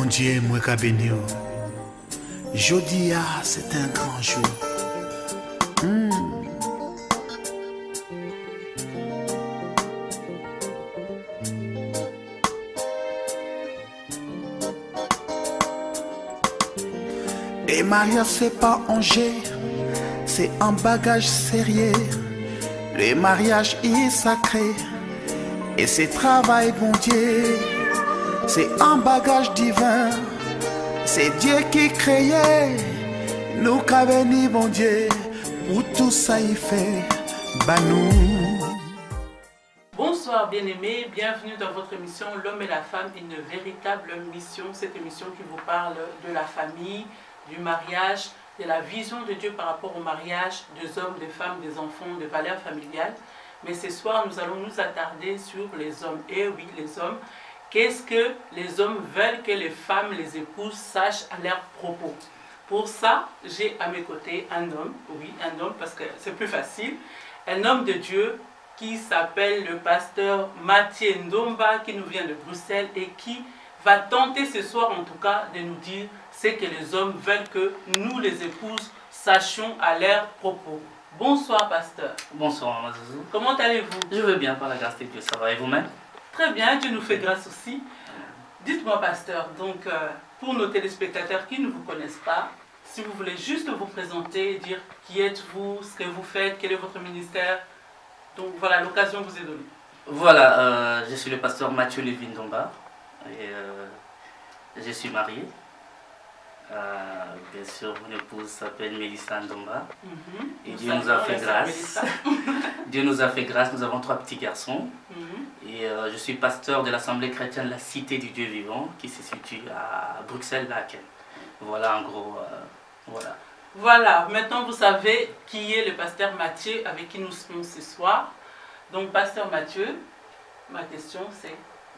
Dieu, moi qu'a béni. Jeudi, c'est un grand jour. Et mariage, c'est pas un jeu, c'est un bagage sérieux. Le mariage est sacré et c'est travail bon Dieu. C'est un bagage divin, c'est Dieu qui créait. Nous qu'a béni bon Dieu, pour tout ça il fait, nous. Bonsoir bien-aimés, bienvenue dans votre émission L'homme et la femme, une véritable mission. Cette émission qui vous parle de la famille, du mariage, de la vision de Dieu par rapport au mariage, des hommes, des femmes, des enfants, des valeurs familiales. Mais ce soir, nous allons nous attarder sur les hommes. Et oui, les hommes. Qu'est-ce que les hommes veulent que les femmes, les épouses sachent à leurs propos? Pour ça, j'ai à mes côtés un homme, oui, un homme parce que c'est plus facile, un homme de Dieu qui s'appelle le pasteur Mathieu Ndomba, qui nous vient de Bruxelles et qui va tenter ce soir en tout cas de nous dire ce que les hommes veulent que nous, les épouses, sachions à leurs propos. Bonsoir pasteur. Bonsoir Mazouzou. Comment allez-vous? Je vais bien par la grâce de Dieu, ça va et vous-même? Très bien, Dieu nous fait grâce aussi. Dites-moi pasteur, donc pour nos téléspectateurs qui ne vous connaissent pas, si vous voulez juste vous présenter et dire qui êtes-vous, ce que vous faites, quel est votre ministère. Donc voilà, l'occasion vous est donnée. Voilà, je suis le pasteur Mathieu Lévin Ndomba et je suis marié. Bien sûr, mon épouse s'appelle Mélissa Ndomba et Dieu nous a fait grâce. Dieu nous a fait grâce, nous avons 3 petits garçons. Et je suis pasteur de l'Assemblée chrétienne La Cité du Dieu Vivant qui se situe à Bruxelles-Laken. Voilà en gros, voilà. Voilà, maintenant vous savez qui est le pasteur Mathieu avec qui nous serons ce soir. Donc pasteur Mathieu, ma question c'est: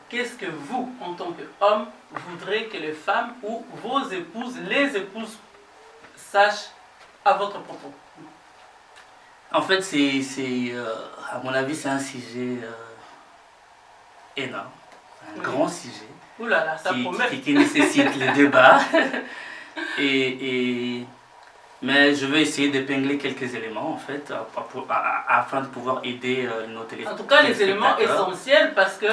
qu'est-ce que vous, en tant qu'homme, voudrez que les femmes ou vos épouses, les épouses, sachent à votre propos? En fait, à mon avis, c'est un sujet énorme, un grand sujet. Ouh là là, ça promet. Qui nécessite le débat. Mais je vais essayer d'épingler quelques éléments en fait afin de pouvoir aider nos téléspectateurs. En tout cas, les éléments essentiels parce que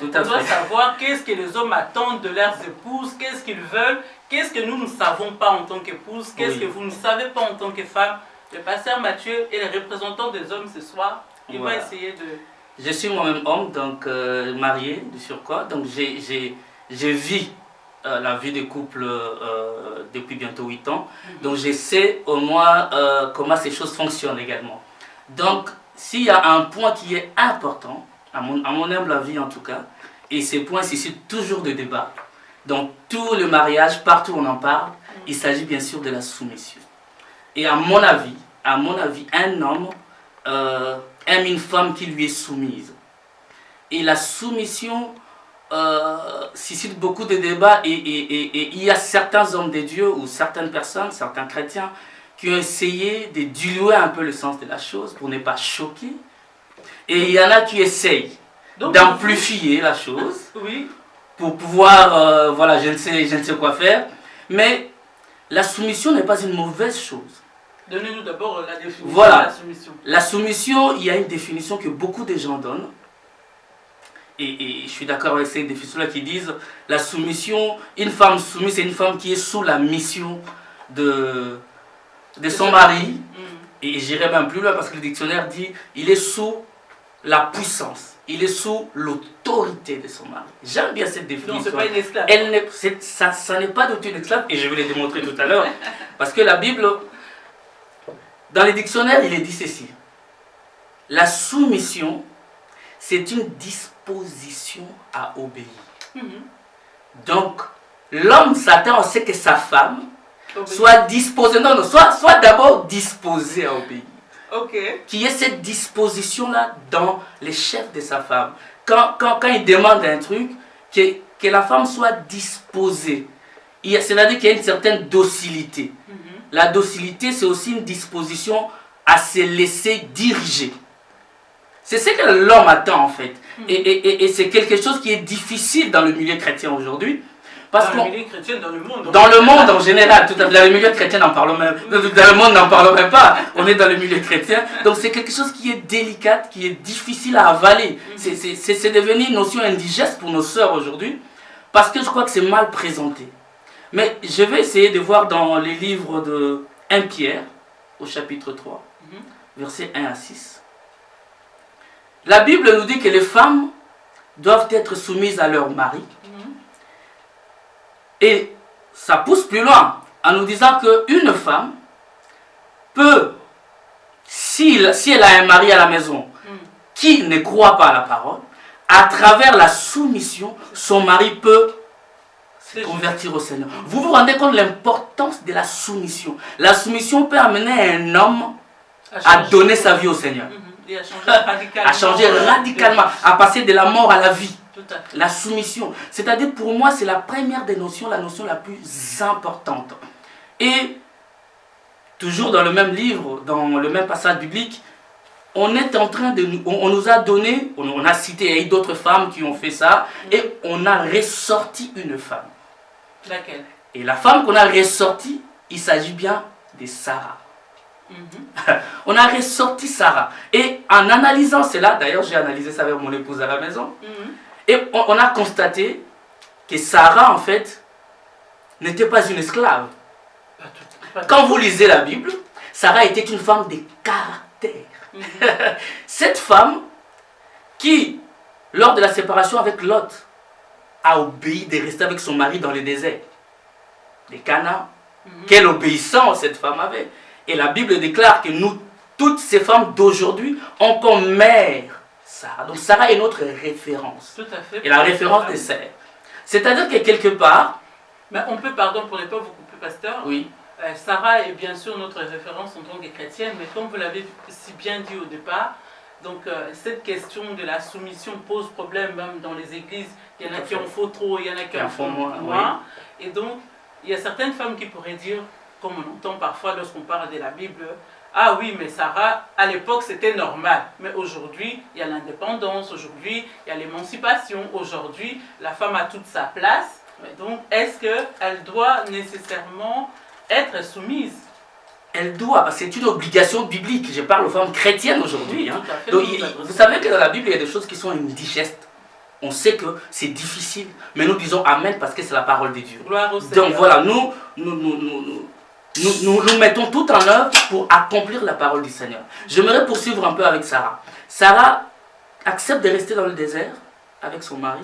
on doit savoir qu'est-ce que les hommes attendent de leurs épouses, qu'est-ce qu'ils veulent, qu'est-ce que nous ne savons pas en tant qu'épouse, qu'est-ce que vous ne savez pas en tant que femme. Le pasteur Mathieu est le représentant des hommes ce soir. Il va essayer de... Je suis moi-même homme, donc marié de surcroît, donc j'ai vu la vie de couple depuis bientôt 8 ans. Donc je sais au moins comment ces choses fonctionnent également. Donc s'il y a un point qui est important, à mon humble avis en tout cas, et ces points suscitent toujours de débats, dans tout le mariage, partout où on en parle, il s'agit bien sûr de la soumission. Et à mon avis, un homme aime une femme qui lui est soumise. Et la soumission suscite beaucoup de débats et il y a certains hommes de Dieu ou certaines personnes, certains chrétiens qui ont essayé de diluer un peu le sens de la chose pour ne pas choquer. Et il y en a qui essayent d'amplifier la chose pour pouvoir, voilà, je ne sais quoi faire. Mais la soumission n'est pas une mauvaise chose. Donnez-nous d'abord la définition de la soumission. La soumission, il y a une définition que beaucoup de gens donnent. Et je suis d'accord avec cette définition-là qui disent la soumission, une femme soumise, c'est une femme qui est sous la mission de son mari. Et j'irai même plus loin parce que le dictionnaire dit il est sous la puissance, il est sous l'autorité de son mari. J'aime bien cette définition. Non, c'est pas une esclave. Ça n'est pas du tout une esclave et je vais le démontrer tout à l'heure. Parce que la Bible, dans les dictionnaires, il est dit ceci. La soumission, c'est une disposition à obéir. Donc, l'homme s'attend à ce que sa femme soit disposée, soit d'abord disposée à obéir. Qu'il y ait cette disposition-là dans les chefs de sa femme. Quand il demande un truc, que la femme soit disposée. C'est-à-dire qu'il y a une certaine docilité. La docilité, c'est aussi une disposition à se laisser diriger. C'est ce que l'homme attend en fait. Et c'est quelque chose qui est difficile dans le milieu chrétien aujourd'hui. Parce dans le milieu chrétien, dans le monde. Dans le monde en général, tout à fait. Dans le milieu chrétien, n'en parlons même. Dans le monde, n'en parlons même pas. On est dans le milieu chrétien. Donc c'est quelque chose qui est délicat, qui est difficile à avaler. C'est devenu une notion indigeste pour nos sœurs aujourd'hui. Parce que je crois que c'est mal présenté. Mais je vais essayer de voir dans les livres de 1 Pierre, au chapitre 3, versets 1 à 6. La Bible nous dit que les femmes doivent être soumises à leur mari. Et ça pousse plus loin en nous disant qu'une femme peut, si elle a un mari à la maison qui ne croit pas à la parole, à travers la soumission, son mari peut se convertir au Seigneur. Vous vous rendez compte de l'importance de la soumission. La soumission peut amener un homme à donner sa vie au Seigneur. Et à changer radicalement. À passer de la mort à la vie. Tout à fait. La soumission. C'est-à-dire pour moi, c'est la première des notions, la notion la plus importante. Et toujours dans le même livre, dans le même passage biblique, on est en train de on nous a donné, on a cité d'autres femmes qui ont fait ça, et on a ressorti une femme. Laquelle? Et la femme qu'on a ressortie, il s'agit bien de Sarah. On a ressorti Sarah. Et en analysant cela, d'ailleurs j'ai analysé ça avec mon épouse à la maison, et on a constaté que Sarah en fait n'était pas une esclave. Quand vous lisez la Bible, Sarah était une femme de caractère. Cette femme qui, lors de la séparation avec Lot, a obéi de rester avec son mari dans le désert de Canaan. Quelle obéissance cette femme avait. Et la Bible déclare que nous, toutes ces femmes d'aujourd'hui, ont comme mère Sarah. Donc Sarah est notre référence. Tout à fait. Et la référence des sœurs. C'est-à-dire que quelque part... Mais on peut, pardon pour ne pas vous couper, pasteur. Oui. Sarah est bien sûr notre référence en tant que chrétienne, mais comme vous l'avez si bien dit au départ, donc cette question de la soumission pose problème même dans les églises. Il y en a qui en font trop, il y en a qui en font moins. Oui. Et donc, il y a certaines femmes qui pourraient dire, comme on entend parfois lorsqu'on parle de la Bible, ah oui, mais Sarah, à l'époque, c'était normal. Mais aujourd'hui, il y a l'indépendance, aujourd'hui, il y a l'émancipation. Aujourd'hui, la femme a toute sa place. Donc, est-ce qu'elle doit nécessairement être soumise? Elle doit, parce que c'est une obligation biblique. Je parle aux femmes chrétiennes aujourd'hui. Oui, donc, vous savez que dans la Bible, il y a des choses qui sont indigestes. On sait que c'est difficile, mais nous disons Amen parce que c'est la parole de Dieu. Gloire au Seigneur. Donc voilà, nous mettons tout en œuvre pour accomplir la parole du Seigneur. J'aimerais poursuivre un peu avec Sarah. Sarah accepte de rester dans le désert avec son mari.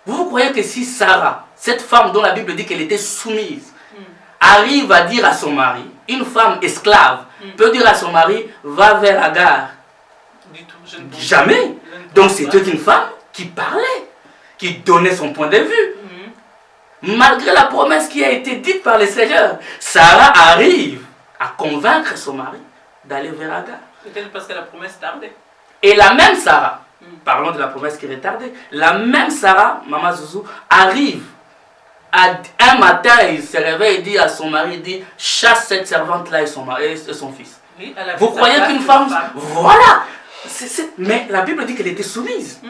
Vous croyez que si Sarah, cette femme dont la Bible dit qu'elle était soumise, arrive à dire à son mari, une femme esclave, peut dire à son mari, va vers Agar? Du tout, je ne pense jamais. pas. Donc c'était une femme qui parlait, qui donnait son point de vue. Malgré la promesse qui a été dite par le Seigneur, Sarah arrive à convaincre son mari d'aller vers Agar. Peut-être parce que la promesse tardait. Et la même Sarah, parlons de la promesse qui retardait, la même Sarah, Maman Zouzou, arrive. Un matin, il se réveille et dit à son mari, dit, chasse cette servante-là et son fils. Oui, vous croyez qu'une femme... Voilà. Mais la Bible dit qu'elle était soumise.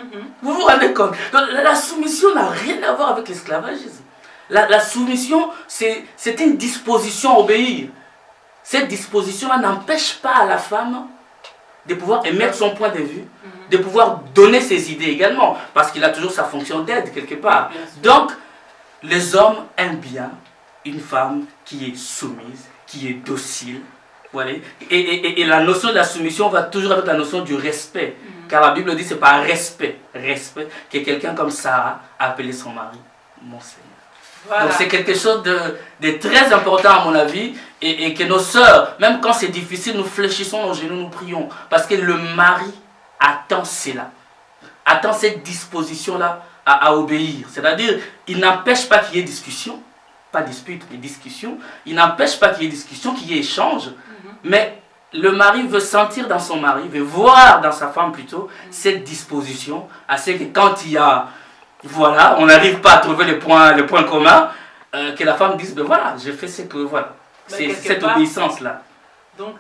Vous vous rendez compte? Donc, la soumission n'a rien à voir avec l'esclavagisme. La soumission, c'est une disposition à obéir. Cette disposition-là n'empêche pas à la femme de pouvoir émettre son point de vue, de pouvoir donner ses idées également, parce qu'il a toujours sa fonction d'aide quelque part. Donc, les hommes aiment bien une femme qui est soumise, qui est docile. Voilà. Et la notion de la soumission va toujours avec la notion du respect. Car la Bible dit que c'est par respect que quelqu'un comme Sarah a appelé son mari mon Seigneur. Voilà. Donc c'est quelque chose de très important à mon avis. Et que nos sœurs, même quand c'est difficile, nous fléchissons nos genoux, nous prions. Parce que le mari attend cela. Attend cette disposition-là à obéir. C'est-à-dire, il n'empêche pas qu'il y ait discussion. Pas dispute, mais discussion. Il n'empêche pas qu'il y ait discussion, qu'il y ait échange. Mais le mari veut sentir dans son mari, veut voir dans sa femme plutôt, cette disposition, à ce que quand il y a, voilà, on n'arrive pas à trouver le point commun, que la femme dise, ben voilà, je fais ce que, voilà. C'est cette obéissance-là. Donc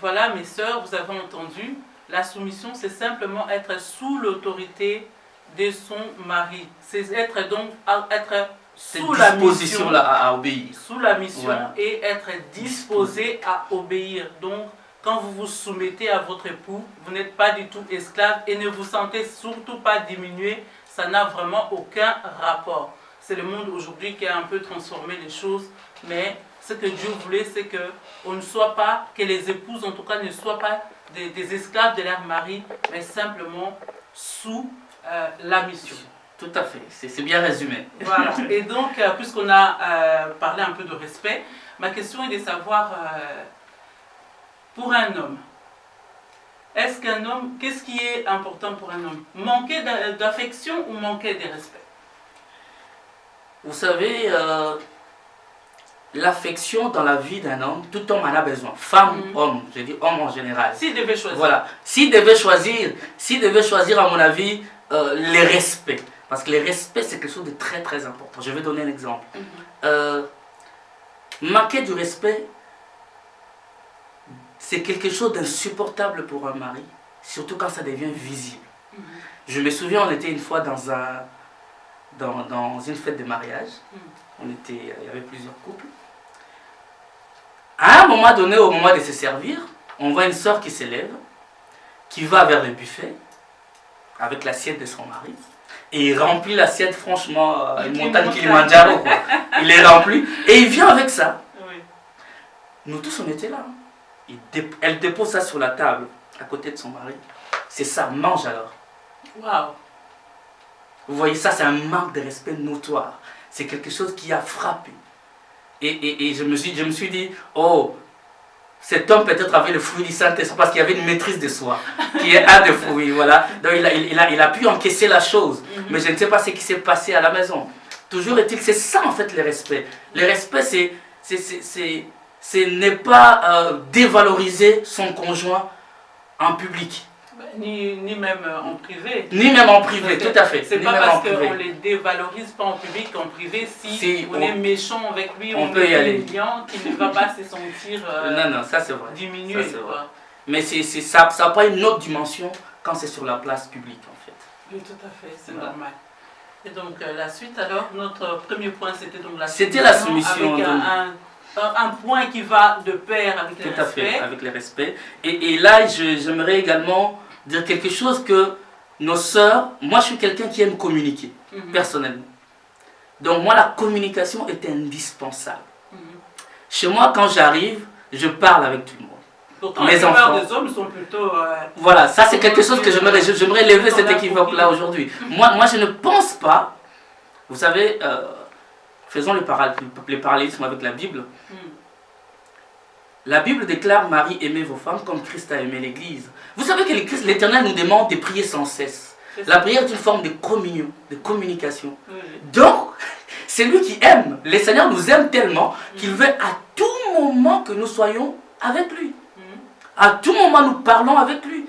voilà, mes sœurs, vous avez entendu, la soumission, c'est simplement être sous l'autorité de son mari. C'est être donc être Cette sous la disposition mission, là à obéir. sous la mission Voilà. et être disposé à obéir. Donc, quand vous vous soumettez à votre époux, vous n'êtes pas du tout esclave et ne vous sentez surtout pas diminué. Ça n'a vraiment aucun rapport. C'est le monde aujourd'hui qui a un peu transformé les choses, mais ce que Dieu voulait, c'est que on ne soit pas, que les épouses en tout cas ne soient pas des esclaves de leur mari, mais simplement sous la mission. Tout à fait, c'est bien résumé. Voilà. Et donc, puisqu'on a parlé un peu de respect, ma question est de savoir, pour un homme, est-ce qu'un homme, qu'est-ce qui est important pour un homme? Manquer d'affection ou manquer de respect? Vous savez, l'affection dans la vie d'un homme, tout homme en a besoin. Femme, homme, je dis homme en général. S'il devait choisir. Voilà. S'il devait choisir, à mon avis, les respects. Parce que les respects, c'est quelque chose de très très important. Je vais donner un exemple. Manquer du respect, c'est quelque chose d'insupportable pour un mari, surtout quand ça devient visible. Je me souviens, on était une fois dans une fête de mariage. Il y avait plusieurs couples. À un moment donné, au moment de se servir, on voit une sœur qui s'élève, qui va vers le buffet, avec l'assiette de son mari, et il remplit l'assiette, franchement, une montagne Kilimanjaro, quoi. Il est rempli, et il vient avec ça. Oui. Nous tous, on était là. Elle dépose ça sur la table, à côté de son mari. C'est ça, mange alors. Waouh. Vous voyez, ça, c'est un manque de respect notoire. C'est quelque chose qui a frappé. Et je me suis dit, oh, cet homme peut-être avait le fruit du Saint-Esprit parce qu'il y avait une maîtrise de soi, qui est un des fruits, voilà. Donc il a pu encaisser la chose, mais je ne sais pas ce qui s'est passé à la maison. Toujours est-il, c'est ça en fait le respect. Le respect, c'est ne pas dévaloriser son conjoint en public. Ni même en privé. Ni même en privé, tout à fait. C'est pas parce qu'on les dévalorise pas en public qu'en privé, si on est méchant avec lui, on peut y aller. Humiliant, qu'il ne va pas se sentir non, ça c'est vrai. Diminué. Ça, vrai. Mais ça n'a pas une autre dimension quand c'est sur la place publique en fait. Oui, tout à fait, c'est normal. Et donc la suite alors, notre premier point c'était donc la soumission. C'était la soumission. Avec un point qui va de pair avec le respect. Tout à fait, avec le respect. Et là, j'aimerais également dire quelque chose que nos sœurs, moi je suis quelqu'un qui aime communiquer, personnellement. Donc moi la communication est indispensable. Chez moi quand j'arrive, je parle avec tout le monde. Pourtant les enfants des hommes sont plutôt... voilà, ça c'est quelque chose que j'aimerais lever cet équivoque là aujourd'hui. Moi je ne pense pas, vous savez, faisons le parallélisme avec la Bible. La Bible déclare, Marie, aimez vos femmes comme Christ a aimé l'Église. Vous savez que l'Éternel nous demande de prier sans cesse. La prière est une forme de communion, de communication. Donc, c'est lui qui aime. Le Seigneur nous aime tellement qu'il veut à tout moment que nous soyons avec lui. À tout moment, nous parlons avec lui.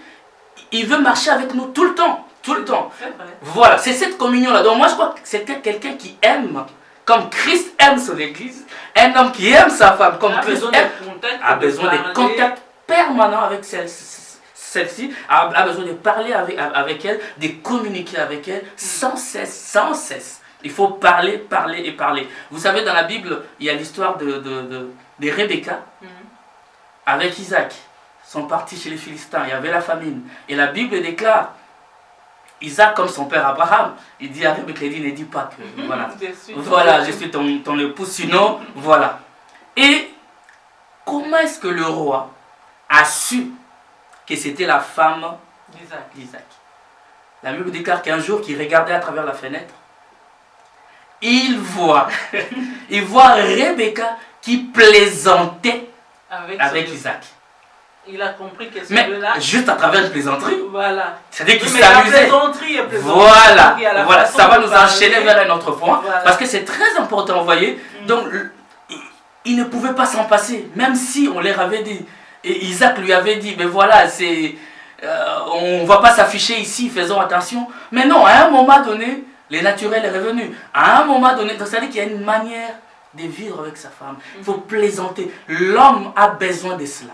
Il veut marcher avec nous tout le temps. Tout le temps. Voilà, c'est cette communion-là. Donc moi, je crois que c'est quelqu'un qui aime, comme Christ aime son Église. Un homme qui aime sa femme comme Christ aime, a besoin de contact permanent avec celle-ci, a besoin de parler avec elle, de communiquer avec elle sans cesse, sans cesse. Il faut parler, parler et parler. Vous savez, dans la Bible, il y a l'histoire de Rebecca avec Isaac. Ils sont partis chez les Philistins, il y avait la famine. Et la Bible déclare, Isaac, comme son père Abraham, il dit à Rebecca, il dit, ne dis pas que, voilà, je suis ton époux, sinon, voilà. Et comment est-ce que le roi a su que c'était la femme d'Isaac? La Bible déclare qu'un jour, qu'il regardait à travers la fenêtre, il voit Rebecca qui plaisantait avec Isaac. Il a compris que mais juste à travers une plaisanterie. Voilà. C'est-à-dire qu'il s'amusait. Voilà. Voilà. Ça va nous enchaîner vers un autre point. Voilà. Parce que c'est très important, vous voyez. Donc, il ne pouvait pas s'en passer. Même si on leur avait dit. Et Isaac lui avait dit, mais voilà, on ne va pas s'afficher ici, faisons attention. Mais non, à un moment donné, le naturel est revenu. À un moment donné, c'est-à-dire qu'il y a une manière de vivre avec sa femme. Il faut plaisanter. L'homme a besoin de cela.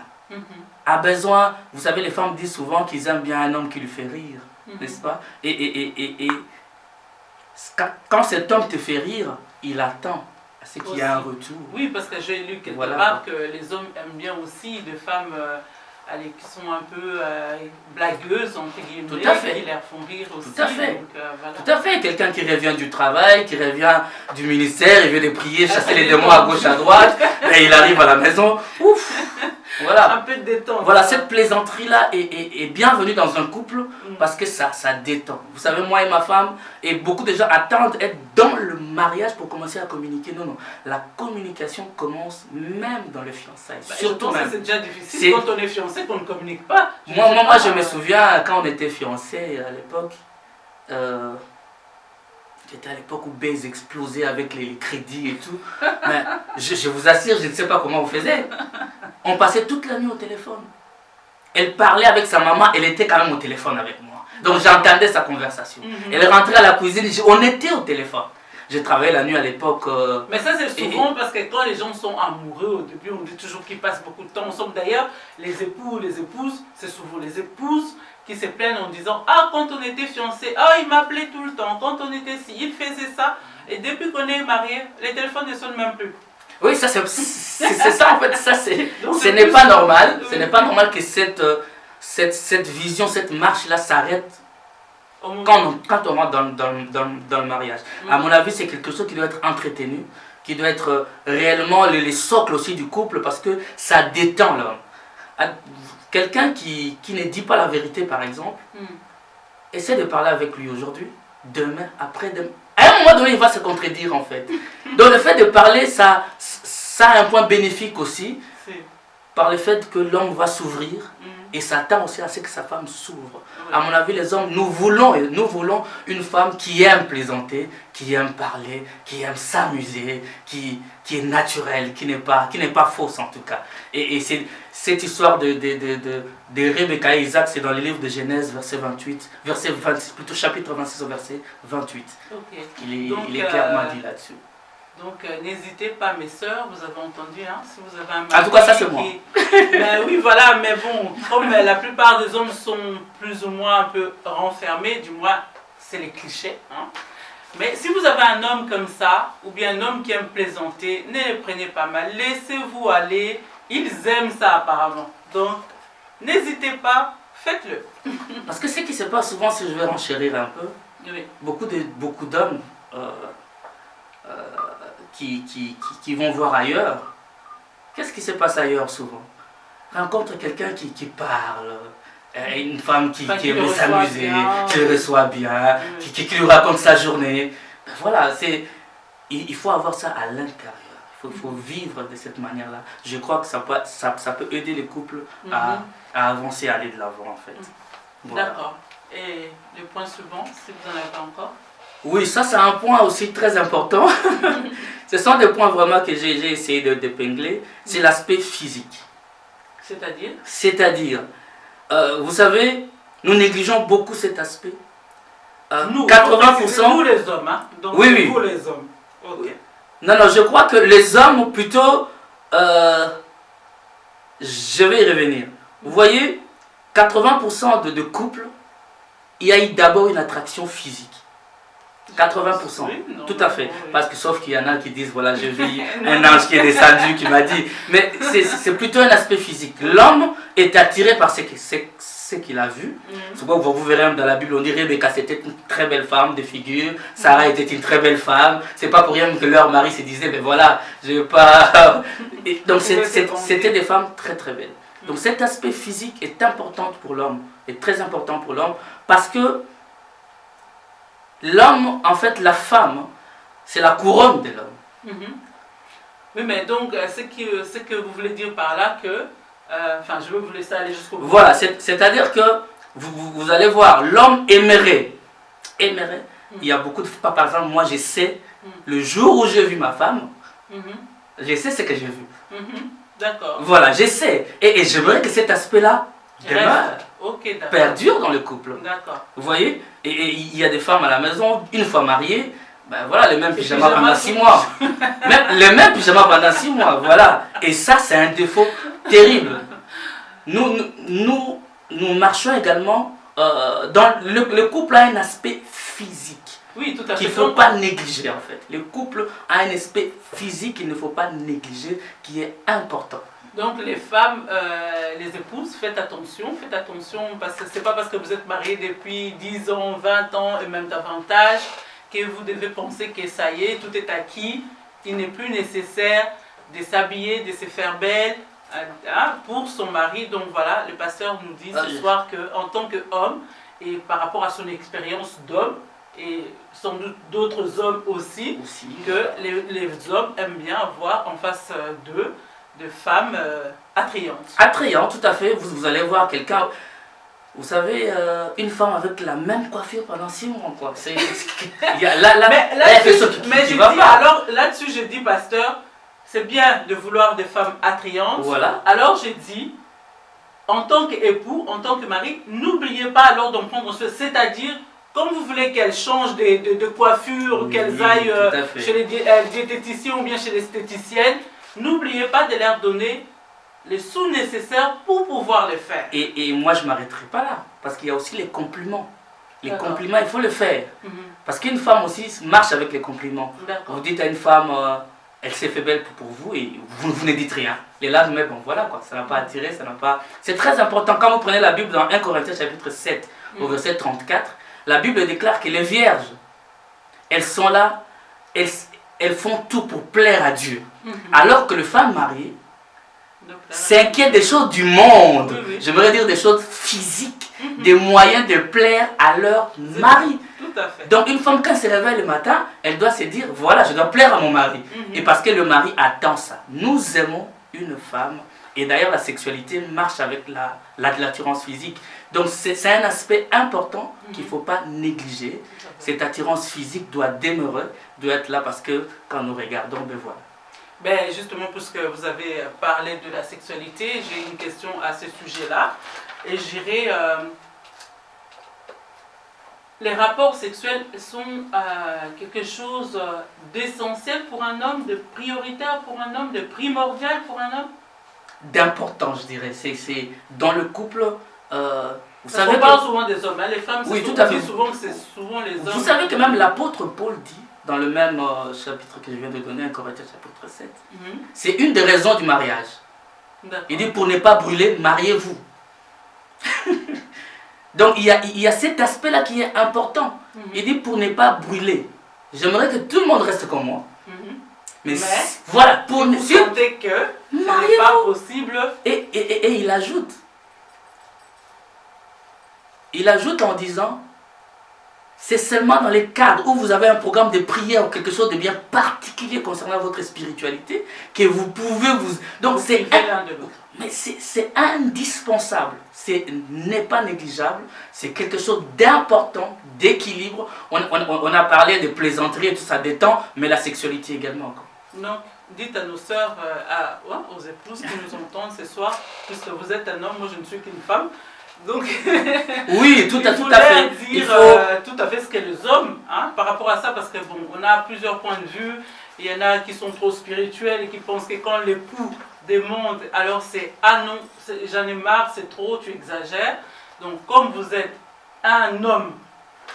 A besoin, vous savez, les femmes disent souvent qu'ils aiment bien un homme qui lui fait rire, n'est-ce pas? Et quand cet homme te fait rire, il attend à ce qu'il y ait un retour. Oui, parce que j'ai lu quelque Voilà. part que les hommes aiment bien aussi des femmes allez, qui sont un peu blagueuses, entre guillemets, Tout à fait. qui les font rire aussi. Tout à fait. Donc, voilà. Tout à fait. Quelqu'un qui revient du travail, qui revient du ministère, il vient de prier, chasser les démons à gauche, à droite, et il arrive à la maison. Ouf! Voilà. Un peu de détente. Voilà, cette plaisanterie-là est bienvenue dans un couple parce que ça détend. Vous savez, moi et ma femme, et beaucoup de gens attendent être dans le mariage pour commencer à communiquer. Non, non. La communication commence même dans les fiançailles. Surtout Surtout même. c'est déjà difficile quand on est fiancé, qu'on ne communique pas. Moi, je me souviens quand on était fiancés à l'époque. J'étais à l'époque où Baze explosait avec les crédits et tout. Mais je vous assure, je ne sais pas comment on faisait. On passait toute la nuit au téléphone. Elle parlait avec sa maman, elle était quand même au téléphone avec moi. Donc j'entendais sa conversation. Elle rentrait à la cuisine, on était au téléphone. J'ai travaillé la nuit à l'époque. Mais ça c'est souvent parce que quand les gens sont amoureux au début, on dit toujours qu'ils passent beaucoup de temps ensemble. D'ailleurs, les époux, les épouses, c'est souvent les épouses qui se plaignent en disant « Ah, quand on était fiancés, ah, il m'appelait tout le temps, quand on était ici, il faisait ça. » Et depuis qu'on est mariés, les téléphones ne sonnent même plus. Oui, ça c'est ça en fait, ça ce n'est pas normal. Ce n'est pas normal que cette vision, cette marche-là s'arrête quand on rentre dans le mariage. À mon avis, c'est quelque chose qui doit être entretenu, qui doit être réellement les socles aussi du couple parce que ça détend l'homme. Quelqu'un qui ne dit pas la vérité, par exemple, essaie de parler avec lui aujourd'hui, demain, après-demain. À un moment donné, il va se contredire, en fait. Donc, le fait de parler, ça a un point bénéfique aussi, par le fait que l'homme va s'ouvrir et s'attend aussi à ce que sa femme s'ouvre. À mon avis, les hommes, nous voulons une femme qui aime plaisanter, qui aime parler, qui aime s'amuser, qui est naturelle, qui n'est pas fausse en tout cas. Et c'est cette histoire de Rebecca et Isaac, c'est dans le livre de Genèse, plutôt chapitre 26 au verset 28. Okay. Il est clairement dit là-dessus. Donc n'hésitez pas mes sœurs, vous avez entendu, hein, si vous avez un mari en tout cas ça c'est moi. Ben oui voilà, mais bon, comme la plupart des hommes sont plus ou moins un peu renfermés, du moins c'est les clichés. Hein. Mais si vous avez un homme comme ça, ou bien un homme qui aime plaisanter, ne les prenez pas mal, laissez-vous aller, ils aiment ça apparemment. Donc n'hésitez pas, faites-le. Parce que ce qui se passe souvent, si je vais renchérir un peu, oui. beaucoup d'hommes qui vont voir ailleurs. Qu'est-ce qui se passe ailleurs souvent? Rencontre quelqu'un qui parle, une femme qui aime s'amuser, qui le reçoit bien, qui lui raconte sa journée. Ben voilà, il faut avoir ça à l'intérieur. Il faut vivre de cette manière-là. Je crois que ça peut aider les couples à avancer, à aller de l'avant en fait. Voilà. D'accord. Et le point suivant, si vous n'en avez pas encore? Oui, ça c'est un point aussi très important. Ce sont des points vraiment que j'ai essayé d'épingler. C'est l'aspect physique. C'est-à-dire? C'est-à-dire, vous savez, nous négligeons beaucoup cet aspect. Nous, 80%. Nous les hommes, hein? Donc oui. Vous les hommes. Ok. Non, je crois que les hommes plutôt... je vais y revenir. Vous voyez, 80% de couples, il y a d'abord une attraction physique. 80%, oui, non, tout à fait. Oui. Parce que sauf qu'il y en a qui disent, voilà, j'ai vu un ange qui est descendu, qui m'a dit. Mais c'est plutôt un aspect physique. L'homme est attiré par ce qu'il a vu. C'est pourquoi vous verrez dans la Bible, on dirait Rebecca c'était une très belle femme de figure, Sarah était une très belle femme. C'est pas pour rien que leur mari se disait, ben voilà, je vais pas... Et donc c'était des femmes très très belles. Donc cet aspect physique est important pour l'homme, est très important pour l'homme, parce que l'homme, en fait, la femme, c'est la couronne de l'homme. Oui, mais donc, ce que vous voulez dire par là, que... Enfin, je vais vous laisser aller jusqu'au bout. Voilà, c'est-à-dire que vous allez voir, l'homme aimerait. Il y a beaucoup de fois, par exemple, moi je sais, le jour où j'ai vu ma femme, je sais ce que j'ai vu. D'accord. Voilà, je sais. Et j'aimerais que cet aspect-là demeure, perdure dans le couple. D'accord. Vous voyez? Et il y a des femmes à la maison, une fois mariées, ben voilà, les mêmes pyjamas pendant 6 mois. Les mêmes pyjamas pendant 6 mois, voilà. Et ça, c'est un défaut terrible. Nous marchons également dans le couple a un aspect physique. Oui, tout à fait. Qu'il ne faut pas négliger en fait. Le couple a un aspect physique qu'il ne faut pas négliger, qui est important. Donc les femmes, les épouses, faites attention parce que c'est pas parce que vous êtes mariés depuis 10 ans, 20 ans et même davantage que vous devez penser que ça y est, tout est acquis. Il n'est plus nécessaire de s'habiller, de se faire belle pour son mari. Donc voilà, le pasteur nous dit ce soir qu'en tant qu'homme et par rapport à son expérience d'homme, et sans doute d'autres hommes aussi. Que les hommes aiment bien avoir en face d'eux de femmes attrayantes. Attrayantes, tout à fait. Vous allez voir quelqu'un, vous savez, une femme avec la même coiffure pendant 6 mois, quoi. Alors là-dessus, je dis, pasteur, c'est bien de vouloir des femmes attrayantes. Voilà. Alors j'ai dit, en tant qu'époux, en tant que mari, n'oubliez pas alors d'en prendre soin. C'est-à-dire, comme vous voulez qu'elles changent de coiffure, oui, qu'elles aillent chez les diététiciens ou bien chez les esthéticiennes, n'oubliez pas de leur donner les sous nécessaires pour pouvoir les faire. Et moi, je ne m'arrêterai pas là, parce qu'il y a aussi les compliments. Les compliments, il faut le faire. Parce qu'une femme aussi marche avec les compliments. Vous dites à une femme, elle s'est fait belle pour vous, et vous ne dites rien. Les lendemain, bon voilà quoi, ça n'a pas attiré, ça n'a pas... C'est très important, quand vous prenez la Bible dans 1 Corinthiens chapitre 7, au verset 34, la Bible déclare que les vierges, elles sont là, elles font tout pour plaire à Dieu. Alors que les femmes mariées s'inquiètent des choses du monde. J'aimerais dire des choses physiques, des moyens de plaire à leur mari. Tout à fait. Donc une femme, quand elle se réveille le matin, elle doit se dire, voilà, je dois plaire à mon mari. Et parce que le mari attend ça. Nous aimons une femme. Et d'ailleurs, la sexualité marche avec l'attirance physique. Donc c'est un aspect important qu'il ne faut pas négliger. Cette attirance physique doit demeurer, doit être là, parce que quand nous regardons, ben voilà. Ben justement, puisque vous avez parlé de la sexualité, j'ai une question à ce sujet-là. Et je dirais, les rapports sexuels sont quelque chose d'essentiel pour un homme, de prioritaire pour un homme, de primordial pour un homme? D'important, je dirais. C'est dans le couple... vous savez, on parle souvent des hommes, hein, les femmes, oui, tout à fait. Souvent que c'est souvent les hommes. Vous savez que même l'apôtre Paul dit, dans le même chapitre que je viens de donner, 1 Corinthiens chapitre 7, c'est une des raisons du mariage. Il dit, pour ne pas brûler, mariez-vous. Donc il y a cet aspect-là qui est important. Il dit, pour ne pas brûler. J'aimerais que tout le monde reste comme moi. Mais voilà, pour vous sentez que ce n'est pas possible. Et il ajoute. Il ajoute en disant, c'est seulement dans les cadres où vous avez un programme de prière ou quelque chose de bien particulier concernant votre spiritualité que vous pouvez vous... Donc c'est indispensable, ce n'est pas négligeable, c'est quelque chose d'important, d'équilibre. On a parlé de plaisanterie et tout ça détend, mais la sexualité également. Donc, dites à nos sœurs, aux épouses qui nous entendent ce soir, puisque vous êtes un homme, moi je ne suis qu'une femme. Donc, oui, tout à fait. Il faut tout à fait ce que les hommes, hein, par rapport à ça, parce que bon, on a plusieurs points de vue. Il y en a qui sont trop spirituels et qui pensent que quand l'époux demande, alors c'est ah non, j'en ai marre, c'est trop, tu exagères. Donc, comme vous êtes un homme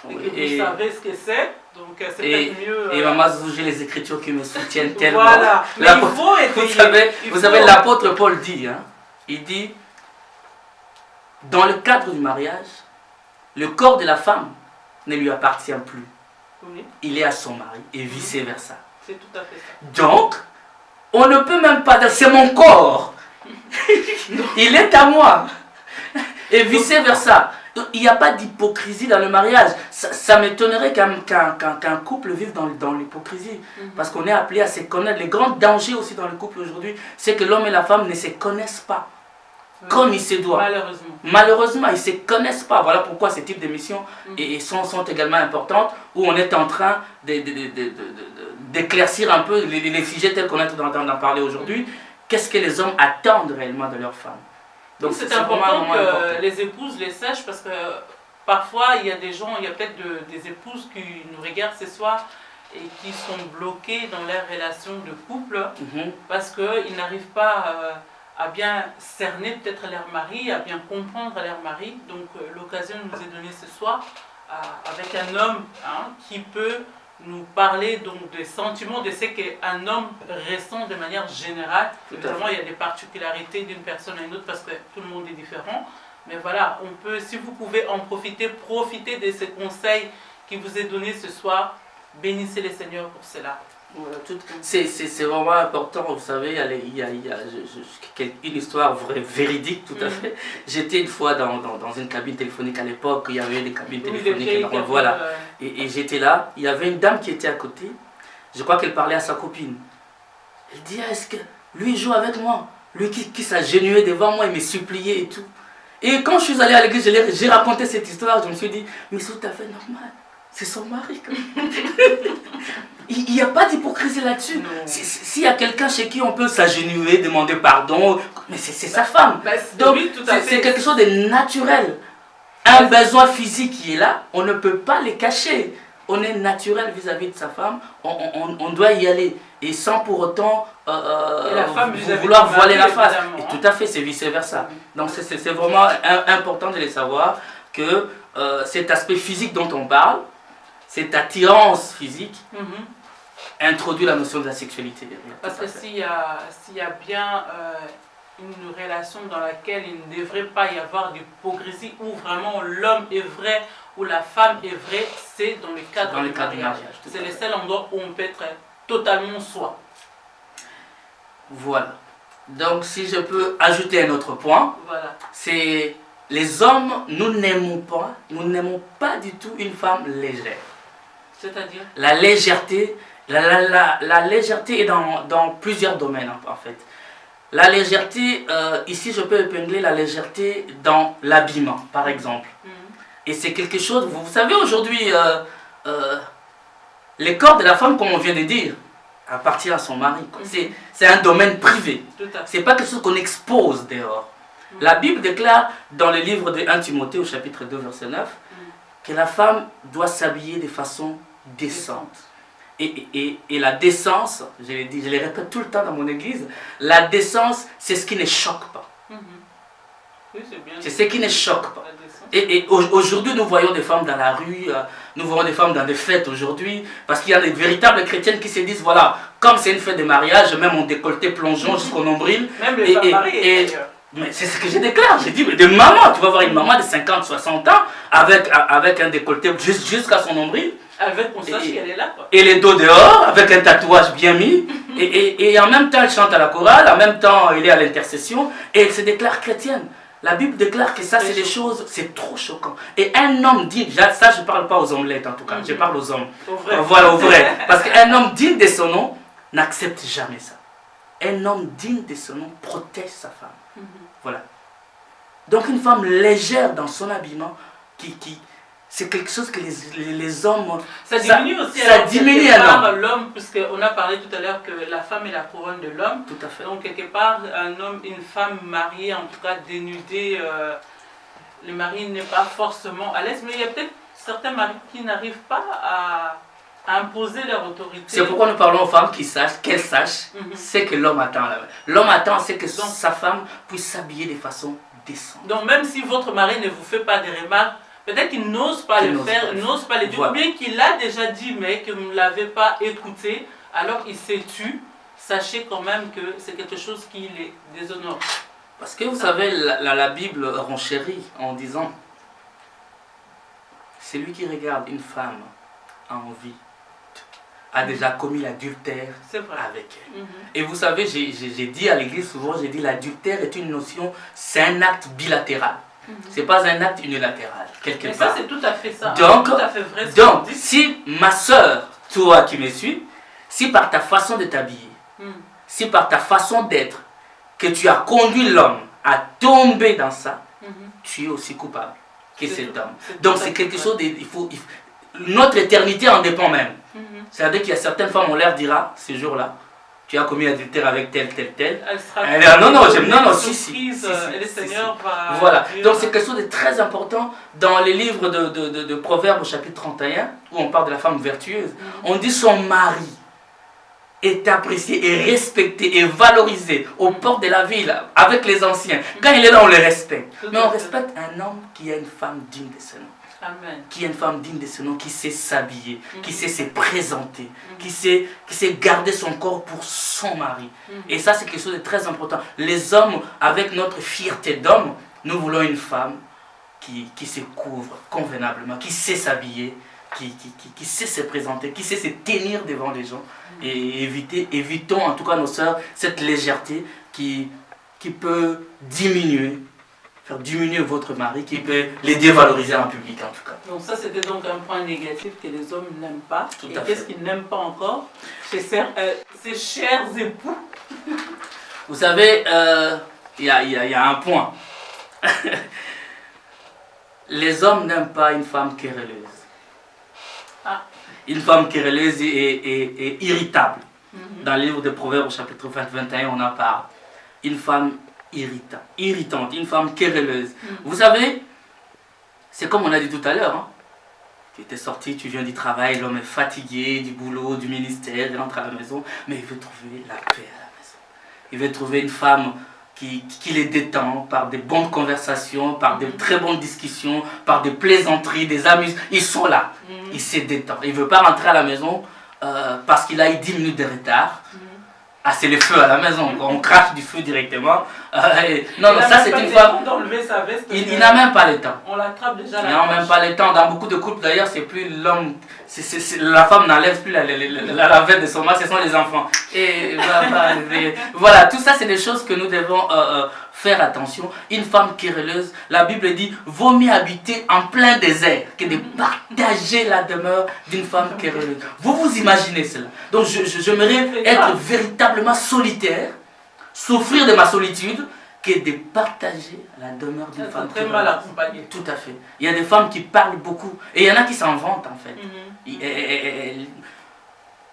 et que vous savez ce que c'est, donc c'est peut-être mieux. Et maman, j'ai les Écritures qui me soutiennent tellement. Voilà, mais il faut essayer. Vous savez, l'apôtre Paul dit, hein, il dit. Dans le cadre du mariage, le corps de la femme ne lui appartient plus. Oui. Il est à son mari et vice-versa. C'est tout à fait ça. Donc, on ne peut même pas dire c'est mon corps. Il est à moi. Et vice-versa. Il n'y a pas d'hypocrisie dans le mariage. Ça m'étonnerait qu'un couple vive dans l'hypocrisie. Parce qu'on est appelé à se connaître. Les grands dangers aussi dans le couple aujourd'hui, c'est que l'homme et la femme ne se connaissent pas. Comme il se doit. Malheureusement, ils ne se connaissent pas. Voilà pourquoi ce type d'émissions sont également importantes, où on est en train d'éclaircir un peu les sujets tels qu'on est en train d'en parler aujourd'hui. Qu'est-ce que les hommes attendent réellement de leurs femmes? Donc c'est important que les épouses les sachent, parce que parfois il y a des gens, il y a peut-être des épouses qui nous regardent ce soir et qui sont bloquées dans leur relation de couple parce qu'ils n'arrivent pas à bien cerner peut-être leur mari, à bien comprendre leur mari. Donc l'occasion nous est donnée ce soir avec un homme qui peut nous parler donc des sentiments de ce qu'un homme ressent de manière générale. Évidemment, il y a des particularités d'une personne à une autre parce que tout le monde est différent. Mais voilà, on peut, si vous pouvez en profiter de ces conseils qui vous est donné ce soir. Bénissez le Seigneur pour cela. Voilà, c'est vraiment important, vous savez, il y a une histoire véridique tout à fait. J'étais une fois dans une cabine téléphonique à l'époque, il y avait des cabines téléphoniques, voilà. Et j'étais là, il y avait une dame qui était à côté, je crois qu'elle parlait à sa copine. Elle dit, est-ce que lui joue avec moi? Lui qui s'agenouillait devant moi, il me suppliait et tout. Et quand je suis allé à l'église, j'ai raconté cette histoire, je me suis dit, mais c'est tout à fait normal. C'est son mari. Il n'y a pas d'hypocrisie là-dessus. S'il y a quelqu'un chez qui on peut s'agenouiller, demander pardon, mais c'est sa femme. Donc c'est quelque chose de naturel. Un besoin physique qui est là, on ne peut pas les cacher. On est naturel vis-à-vis de sa femme, on doit y aller. Et sans pour autant vouloir voiler la face. Et tout à fait, c'est vice-versa. Donc c'est vraiment important de les savoir que cet aspect physique dont on parle, cette attirance physique, introduit la notion de la sexualité. Parce que s'il y a bien une relation dans laquelle il ne devrait pas y avoir d'hypocrisie, où vraiment l'homme est vrai, où la femme est vraie, c'est dans le cadre du mariage. C'est le seul endroit où on peut être totalement soi. Voilà. Donc si je peux ajouter un autre point, voilà. C'est les hommes, nous n'aimons pas du tout une femme légère. C'est-à-dire la légèreté, la légèreté est dans plusieurs domaines en fait. La légèreté, ici je peux épingler la légèreté dans l'habillement par exemple. Et c'est quelque chose, vous savez aujourd'hui, les corps de la femme comme on vient de dire, appartient à son mari. C'est un domaine privé. C'est pas quelque chose qu'on expose dehors. La Bible déclare dans le livre de 1 Timothée au chapitre 2 verset 9 que la femme doit s'habiller de façon décente. Et la décence, je le répète tout le temps dans mon église, la décence c'est ce qui ne choque pas. C'est ce qui ne choque pas. Et aujourd'hui nous voyons des femmes dans la rue, nous voyons des femmes dans des fêtes aujourd'hui, parce qu'il y a des véritables chrétiennes qui se disent, voilà, comme c'est une fête de mariage, même en décolleté plongeon jusqu'au nombril. Même les femmes mariées. Mais c'est ce que je déclare, j'ai dit, de maman, tu vas voir une maman de 50, 60 ans, avec un décolleté jusqu'à son nombril. Avec, on sache qu'elle est là, quoi. Et les dos dehors, avec un tatouage bien mis, et en même temps elle chante à la chorale, en même temps elle est à l'intercession, et elle se déclare chrétienne. La Bible déclare que ça c'est des choses, c'est trop choquant. Et un homme digne, ça je ne parle pas aux omelettes en tout cas, je parle aux hommes. Voilà, au vrai. Parce qu'un homme digne de son nom n'accepte jamais ça. Un homme digne de son nom protège sa femme. Voilà. Donc une femme légère dans son habillement, c'est quelque chose que les hommes... Ça diminue aussi ça diminue l'homme, puisqu'on a parlé tout à l'heure que la femme est la couronne de l'homme. Tout à fait. Donc quelque part, un homme, une femme mariée, en tout cas dénudée, le mari n'est pas forcément à l'aise, mais il y a peut-être certains maris qui n'arrivent pas à imposer leur autorité. C'est pourquoi nous parlons aux femmes qu'elles sachent ce que l'homme attend. L'homme attend, c'est que sa femme puisse s'habiller de façon décente. Donc même si votre mari ne vous fait pas des remarques, peut-être qu'il n'ose pas le faire, n'ose pas le dire, ou bien qu'il l'a déjà dit, mais que vous ne l'avez pas écouté, alors il s'est tu. Sachez quand même que c'est quelque chose qui les déshonore. Parce que vous savez, la Bible renchérit en disant, celui qui regarde une femme en vie a déjà commis l'adultère avec elle. Et vous savez, j'ai dit à l'église souvent, j'ai dit l'adultère est une notion, c'est un acte bilatéral. C'est pas un acte unilatéral, quelque part. Mais ça, c'est tout à fait ça. Donc, tout à fait vrai, donc si ma soeur, toi qui me suis, si par ta façon de t'habiller, si par ta façon d'être, que tu as conduit l'homme à tomber dans ça, tu es aussi coupable que cet homme. Donc c'est quelque chose, notre éternité en dépend même. C'est-à-dire qu'il y a certaines femmes, on leur dira, ce jour-là, tu as commis adultère avec tel. Elle sera si. Et le Seigneur va... Voilà, donc c'est quelque chose de très important dans les livres de Proverbes au chapitre 31, où on parle de la femme vertueuse. On dit son mari est apprécié et respecté et valorisé aux portes de la ville, avec les anciens. Quand il est là, on le respecte. Mais on respecte un homme qui a une femme digne de ce nom. Amen. Qui est une femme digne de ce nom, qui sait s'habiller, qui sait se présenter, qui sait garder son corps pour son mari. Et ça, c'est quelque chose de très important. Les hommes, avec notre fierté d'homme, nous voulons une femme qui se couvre convenablement, qui sait s'habiller, qui sait se présenter, qui sait se tenir devant les gens. Et évitons en tout cas nos sœurs cette légèreté qui peut faire diminuer votre mari, qui peut les dévaloriser en public en tout cas. Donc ça, c'était donc un point négatif que les hommes n'aiment pas. Tout Et à qu'est-ce fait. qu'ils n'aiment pas encore chez ces chers époux? Vous savez, il y a un point. Les hommes n'aiment pas une femme querelleuse. Ah. Une femme querelleuse est irritable. Dans le livre de Proverbes, au chapitre 20-21, on en parle. Une femme irritante, une femme querelleuse. Vous savez, c'est comme on a dit tout à l'heure. Hein. Tu étais sorti, tu viens du travail, l'homme est fatigué, du boulot, du ministère, il rentre à la maison, mais il veut trouver la paix à la maison. Il veut trouver une femme qui les détend par des bonnes conversations, par de très bonnes discussions, par des plaisanteries, des amusements. Ils sont là, ils se détendent. Il ne veut pas rentrer à la maison parce qu'il a eu 10 minutes de retard. Ah, c'est le feu à la maison, on crache du feu directement. Non, ça c'est une femme. Il n'a même pas le temps. On l'attrape déjà. Il n'a même pas le temps. Dans beaucoup de couples d'ailleurs, c'est plus l'homme. La femme n'enlève plus la veste de son mari, ce sont les enfants. Et voilà, tout ça c'est des choses que nous devons faire attention. Une femme querelleuse, la Bible dit, vaut mieux habiter en plein désert que de partager la demeure d'une femme querelleuse. Vous imaginez cela? Donc j'aimerais être véritablement solitaire, souffrir de ma solitude, que de partager la demeure d'une femme très mal accompagnée. Tout à fait. Il y a des femmes qui parlent beaucoup. Et il y en a qui s'en vantent en fait.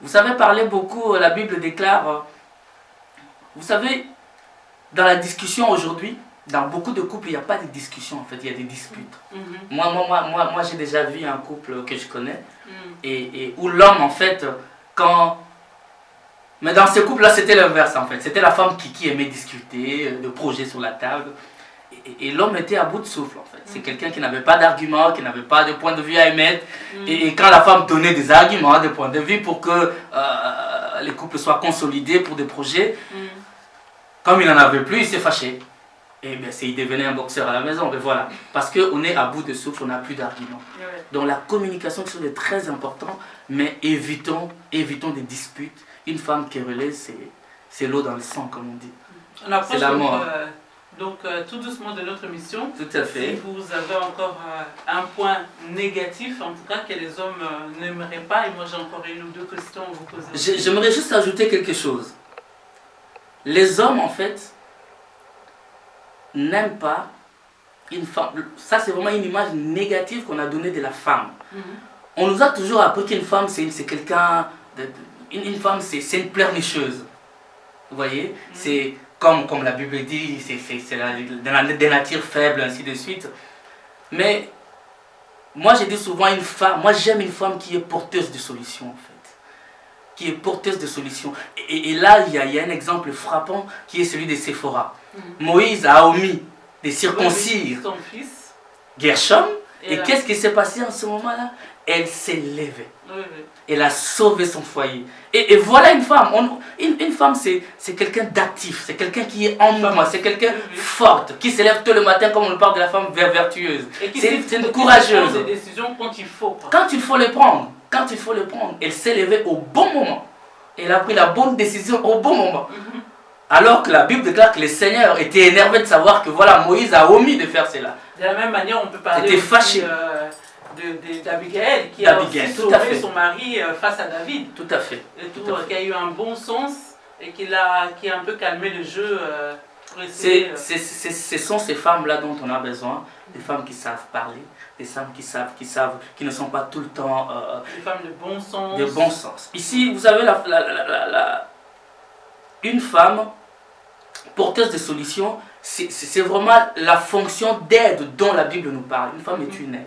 Vous savez, parler beaucoup, la Bible déclare... vous savez, dans la discussion aujourd'hui, dans beaucoup de couples, il n'y a pas de discussion en fait, il y a des disputes. Moi j'ai déjà vu un couple que je connais, et où l'homme en fait, mais dans ce couple-là, c'était l'inverse en fait. C'était la femme qui aimait discuter, de projets sur la table. Et l'homme était à bout de souffle en fait. C'est quelqu'un qui n'avait pas d'argument, qui n'avait pas de point de vue à émettre. Et quand la femme donnait des arguments, des points de vue pour que les couples soient consolidés pour des projets, comme il n'en avait plus, il s'est fâché. Et bien, il devenait un boxeur à la maison. Mais voilà. Parce qu'on est à bout de souffle, on n'a plus d'arguments. Donc la communication, c'est quelque chose de très important, mais évitons des disputes. Une femme querelleuse, c'est l'eau dans le sang, comme on dit. On approche c'est la mort. Donc tout doucement de notre mission. Tout à fait. Si vous avez encore un point négatif, en tout cas, que les hommes n'aimeraient pas, et moi j'ai encore une ou deux questions à vous poser. J'aimerais juste ajouter quelque chose. Les hommes, en fait, n'aiment pas une femme. Ça, c'est vraiment une image négative qu'on a donnée de la femme. On nous a toujours appris qu'une femme, c'est quelqu'un... Une femme, c'est une pleurnicheuse. Vous voyez, c'est comme la Bible dit, c'est des natures faibles, ainsi de suite. Mais moi, je dis souvent une femme, moi j'aime une femme qui est porteuse de solutions, en fait. Qui est porteuse de solutions. Et là, il y a un exemple frappant qui est celui de Séphora. Moïse a omis de circoncire son fils Gershom. Et qu'est-ce qui s'est passé en ce moment-là? Elle s'est levée. Elle a sauvé son foyer. Et voilà une femme. Une femme, c'est quelqu'un d'actif. C'est quelqu'un qui est en mouvement. C'est quelqu'un forte. Qui se lève tôt le matin, comme on parle de la femme vertueuse. C'est une courageuse. Des décisions quand il faut. Quand il faut les prendre. Quand il faut les prendre. Elle s'est levée au bon moment. Elle a pris la bonne décision au bon moment. Alors que la Bible déclare que le Seigneur était énervé de savoir que voilà, Moïse a omis de faire cela. De la même manière, on peut parler d'Abigail qui a aussi sauvé son mari face à David. Tout à fait. Qui a eu un bon sens et qui a un peu calmé le jeu. Ce sont ces femmes-là dont on a besoin, des femmes qui savent parler, des femmes qui savent, qui ne sont pas tout le temps... des femmes de bon sens. De bon sens. Ici, vous avez une femme porteuse de solutions, c'est vraiment la fonction d'aide dont la Bible nous parle. Une femme est une aide.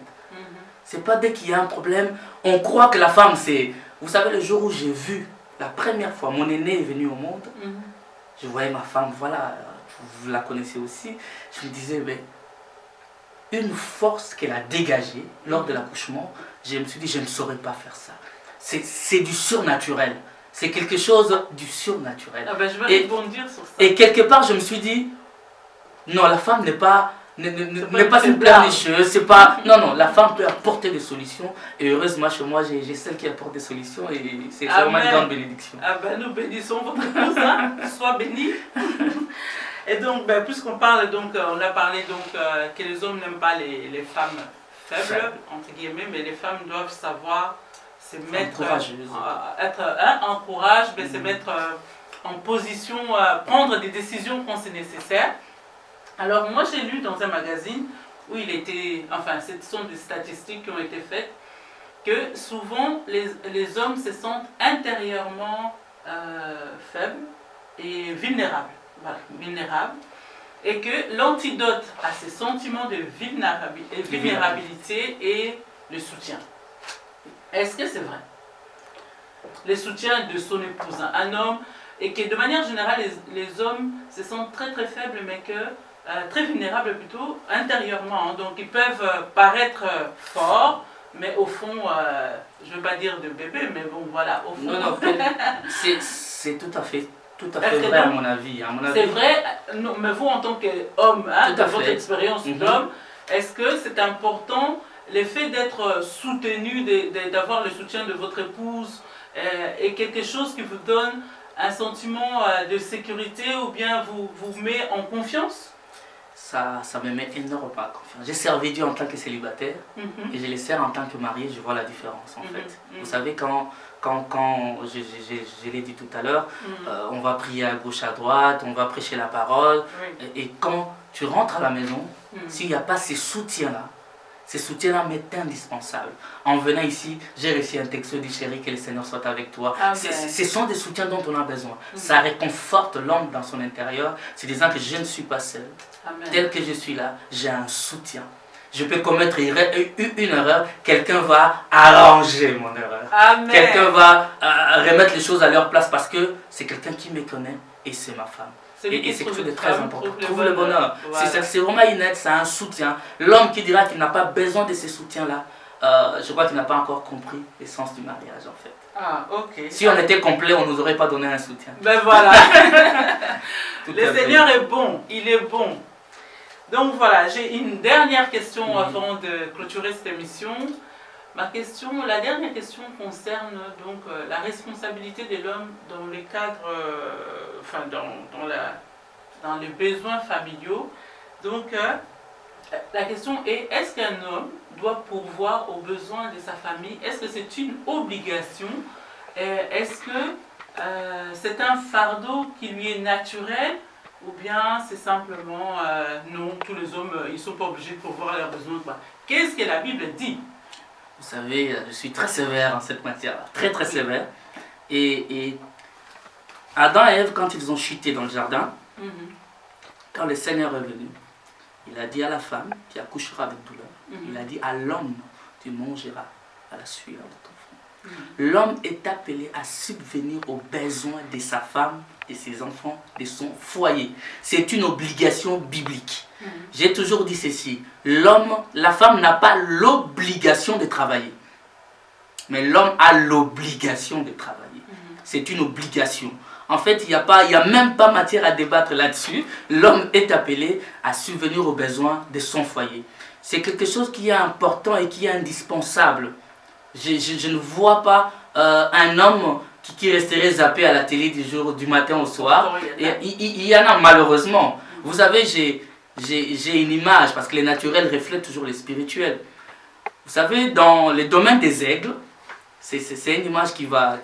C'est pas dès qu'il y a un problème, on croit que la femme c'est... Vous savez, le jour où j'ai vu, la première fois, mon aîné est venu au monde, je voyais ma femme, voilà, vous la connaissez aussi, je me disais, mais une force qu'elle a dégagée lors de l'accouchement. Je me suis dit, je ne saurais pas faire ça. C'est du surnaturel. C'est quelque chose du surnaturel. Ah ben, je vais rebondir sur ça. Et quelque part, je me suis dit, non, la femme n'est pas une pleurnicheuse, c'est pas... Non, la femme peut apporter des solutions. Et heureusement, chez moi, j'ai celle qui apporte des solutions et c'est vraiment une grande bénédiction. Ah ben, nous bénissons votre épouse, hein. Sois béni. Et donc, ben, puisqu'on parle, donc, on a parlé donc, que les hommes n'aiment pas les femmes faibles, entre guillemets, mais les femmes doivent savoir se mettre... en courage, mais se mettre en position, prendre des décisions quand c'est nécessaire. Alors moi j'ai lu dans un magazine où il était, enfin ce sont des statistiques qui ont été faites, que souvent les hommes se sentent intérieurement faibles et vulnérables. Voilà, vulnérables. Et que l'antidote à ces sentiments de vulnérabilité est le soutien. Est-ce que c'est vrai? Le soutien de son épouse, un homme, et que de manière générale les hommes se sentent très très faibles mais que très vulnérables plutôt, intérieurement. Hein. Donc ils peuvent paraître forts, mais au fond, je ne veux pas dire de bébé, mais bon voilà, au fond. Non, c'est tout à fait vrai à mon avis. C'est vrai, non, mais vous en tant qu'homme, hein, de votre expérience d'homme, est-ce que c'est important le fait d'être soutenu, d'avoir le soutien de votre épouse, est quelque chose qui vous donne un sentiment de sécurité ou bien vous met en confiance? Ça me met énormément en confiance. J'ai servi Dieu en tant que célibataire et je les sers en tant que marié, je vois la différence en fait. Vous savez, quand je l'ai dit tout à l'heure, on va prier à gauche, à droite, on va prêcher la parole, et quand tu rentres à la maison, s'il n'y a pas ces soutiens-là m'est indispensable. En venant ici, j'ai reçu un texto du chéri, que le Seigneur soit avec toi. Ce sont des soutiens dont on a besoin. Ça réconforte l'homme dans son intérieur, se disant que je ne suis pas seul. Amen. Tel que je suis là, j'ai un soutien. Je peux commettre une erreur, quelqu'un va arranger mon erreur. Quelqu'un va remettre les choses à leur place parce que c'est quelqu'un qui me connaît et c'est ma femme. Et c'est quelque chose de très important. Trouve le bonheur. Voilà. C'est vraiment une aide, c'est un soutien. L'homme qui dira qu'il n'a pas besoin de ces soutiens-là, je crois qu'il n'a pas encore compris l'essence du mariage en fait. Ah, ok. Si on était complet, on ne nous aurait pas donné un soutien. Ben voilà. Le Seigneur est bon, il est bon. Donc voilà, j'ai une dernière question avant de clôturer cette émission. La dernière question concerne donc la responsabilité de l'homme dans les cadres, dans les besoins familiaux. Donc la question est, est-ce qu'un homme doit pourvoir aux besoins de sa famille? Est-ce que c'est une obligation? Est-ce que c'est un fardeau qui lui est naturel? Ou bien c'est simplement, non, tous les hommes, ils ne sont pas obligés de pourvoir leurs besoins. Qu'est-ce que la Bible dit? Vous savez, je suis très sévère en cette matière-là, très très sévère. Et Adam et Ève, quand ils ont chuté dans le jardin, quand le Seigneur est venu, il a dit à la femme qui accouchera avec douleur, il a dit à l'homme, tu mangeras à la sueur de ton front. L'homme est appelé à subvenir aux besoins de sa femme, de ses enfants, de son foyer. C'est une obligation biblique. J'ai toujours dit ceci, la femme n'a pas l'obligation de travailler, mais l'homme a l'obligation de travailler. C'est une obligation. En fait, il n'y a même pas matière à débattre là-dessus. L'homme est appelé à subvenir aux besoins de son foyer. C'est quelque chose qui est important et qui est indispensable. Je ne vois pas un homme qui resterait zappé à la télé du matin au soir. Il y en a malheureusement. Vous savez, j'ai une image, parce que les naturels reflètent toujours les spirituels. Vous savez, dans le domaine des aigles, c'est une image qui va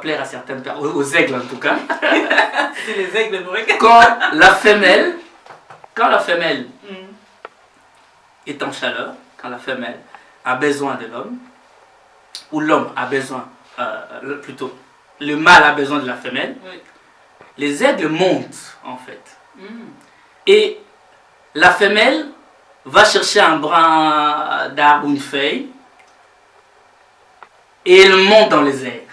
plaire à certaines personnes, aux aigles en tout cas. C'est les aigles nous regardent. Quand la femelle est en chaleur, quand la femelle a besoin de l'homme, ou l'homme a besoin, plutôt, le mâle a besoin de la femelle, les aigles montent en fait. Et la femelle va chercher un brin d'arbre ou une feuille et elle monte dans les airs.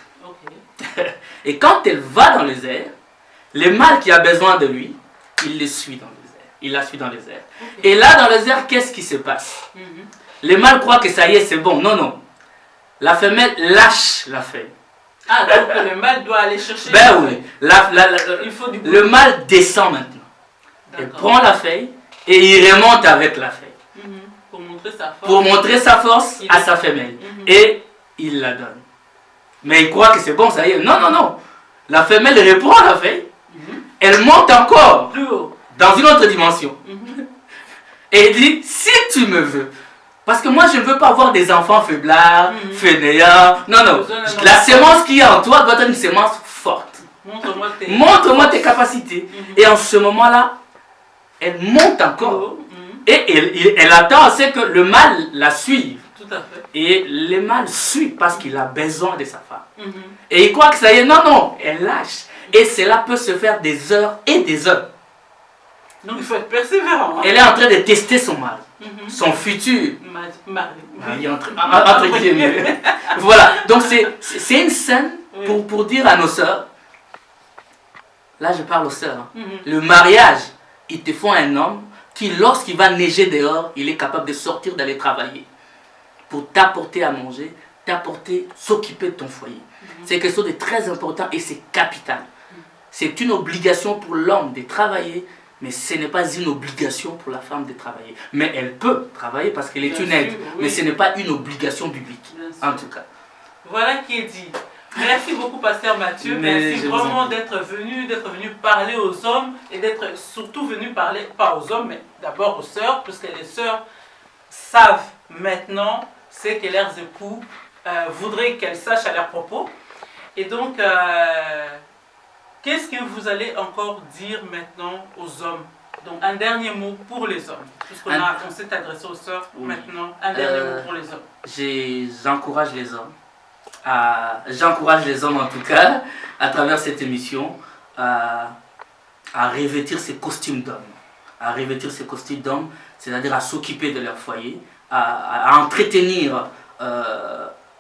Et quand elle va dans les airs, le mâle qui a besoin de lui, il le suit dans les airs. il la suit dans les airs. Et là, dans les airs, qu'est-ce qui se passe? Les mâles croient que ça y est, c'est bon. Non, non. La femelle lâche la feuille. Ah, donc le mâle doit aller chercher. Ben oui. Il faut du le mâle descend maintenant. Il prend la feuille et il remonte avec la feuille. Pour montrer sa force. Pour montrer sa force à sa femelle. Et il la donne. Mais il croit que c'est bon, ça y est. Non, non, non. La femelle reprend la feuille. Elle monte encore. Plus haut. Dans une autre dimension. Et il dit, si tu me veux. Parce que moi, je ne veux pas avoir des enfants faiblards, fainéants. Non, non. La sémence qu'il y a en toi doit être une sémence forte. Montre-moi tes capacités. Et en ce moment-là, elle monte encore. Et elle attend à ce que le mâle la suive. Tout à fait. Et le mâle suit parce qu'il a besoin de sa femme. Et il croit que ça y est. Non, non. Elle lâche. Et cela peut se faire des heures et des heures. Donc il faut être persévérant. Elle est en train de tester son mari. Son futur mari. Entre guillemets. Voilà. Donc c'est une scène pour dire à nos sœurs. Là je parle aux sœurs. Le mariage, il te faut un homme qui, lorsqu'il va neiger dehors, il est capable de sortir, d'aller travailler. Pour t'apporter à manger, t'apporter, s'occuper de ton foyer. C'est quelque chose de très important et c'est capital. C'est une obligation pour l'homme de travailler, mais ce n'est pas une obligation pour la femme de travailler. Mais elle peut travailler parce qu'elle est une aide, mais ce n'est pas une obligation biblique, en tout cas. Voilà qui est dit. Merci beaucoup, Pasteur Mathieu. Merci vraiment d'être venu parler aux hommes et d'être surtout venu parler, pas aux hommes, mais d'abord aux sœurs, puisque les sœurs savent maintenant ce que leurs époux voudraient qu'elles sachent à leur propos. Et donc, qu'est-ce que vous allez encore dire maintenant aux hommes? Donc, un dernier mot pour les hommes. Puisqu'on s'est adressé aux sœurs, maintenant, un dernier mot pour les hommes. J'encourage les hommes. J'encourage les hommes, en tout cas, à travers cette émission, à revêtir ces costumes d'hommes. À revêtir ces costumes d'hommes, c'est-à-dire à s'occuper de leur foyer, à entretenir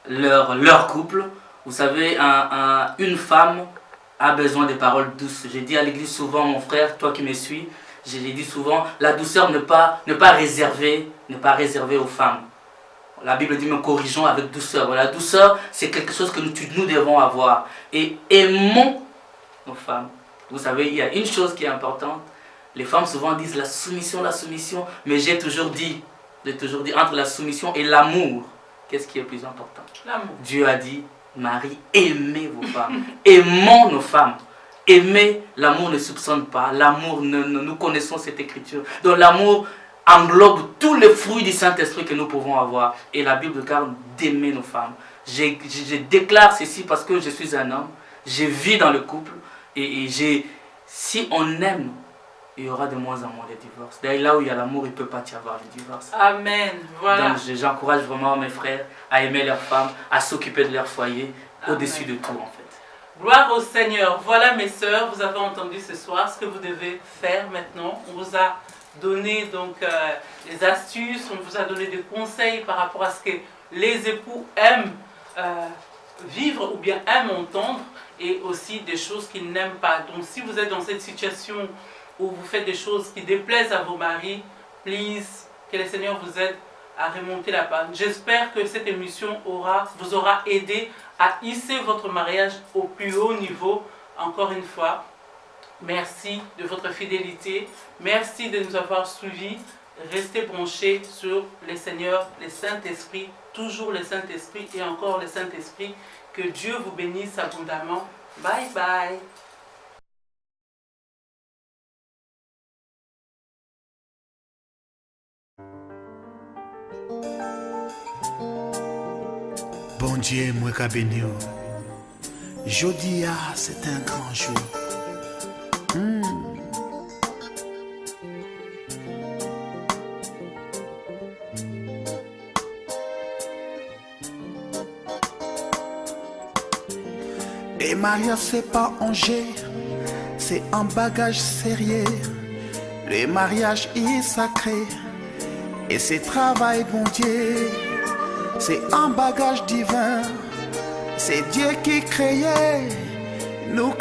leur couple. Vous savez, une femme a besoin de paroles douces. J'ai dit à l'église souvent, mon frère, toi qui me suis, je l'ai dit souvent, la douceur ne pas réserver aux femmes. La Bible dit, nous corrigeons avec douceur. La douceur, c'est quelque chose que nous devons avoir. Et aimons nos femmes. Vous savez, il y a une chose qui est importante. Les femmes souvent disent la soumission. Mais j'ai toujours dit, entre la soumission et l'amour, qu'est-ce qui est plus important? L'amour. Dieu a dit, Marie, aimez vos femmes. Aimons nos femmes. Aimer, l'amour ne soupçonne pas. L'amour, nous connaissons cette écriture. Donc l'amour englobe tous les fruits du Saint-Esprit que nous pouvons avoir. Et la Bible garde d'aimer nos femmes. Je déclare ceci parce que je suis un homme. Je vis dans le couple. Et si on aime, il y aura de moins en moins de divorces. D'ailleurs, là où il y a l'amour, il ne peut pas y avoir de divorce. Amen. Voilà. Donc j'encourage vraiment mes frères à aimer leurs femmes, à s'occuper de leur foyer, au-dessus de tout en fait. Gloire au Seigneur. Voilà mes sœurs, vous avez entendu ce soir ce que vous devez faire maintenant. On vous a donné donc des astuces, on vous a donné des conseils par rapport à ce que les époux aiment vivre ou bien aiment entendre, et aussi des choses qu'ils n'aiment pas. Donc si vous êtes dans cette situation où vous faites des choses qui déplaisent à vos maris, please, que le Seigneur vous aide à remonter la pente. J'espère que cette émission vous aura aidé à hisser votre mariage au plus haut niveau. Encore une fois, merci de votre fidélité. Merci de nous avoir suivis. Restez branchés sur le Seigneur, le Saint-Esprit, toujours le Saint-Esprit et encore le Saint-Esprit. Que Dieu vous bénisse abondamment. Bye bye. Bon Dieu, moi qu'a béni. Jodi c'est un grand jour. Les mariages c'est pas un jeu, c'est un bagage sérieux. Le mariage est sacré et c'est travail bon Dieu. C'est un bagage divin, c'est Dieu qui créait nous.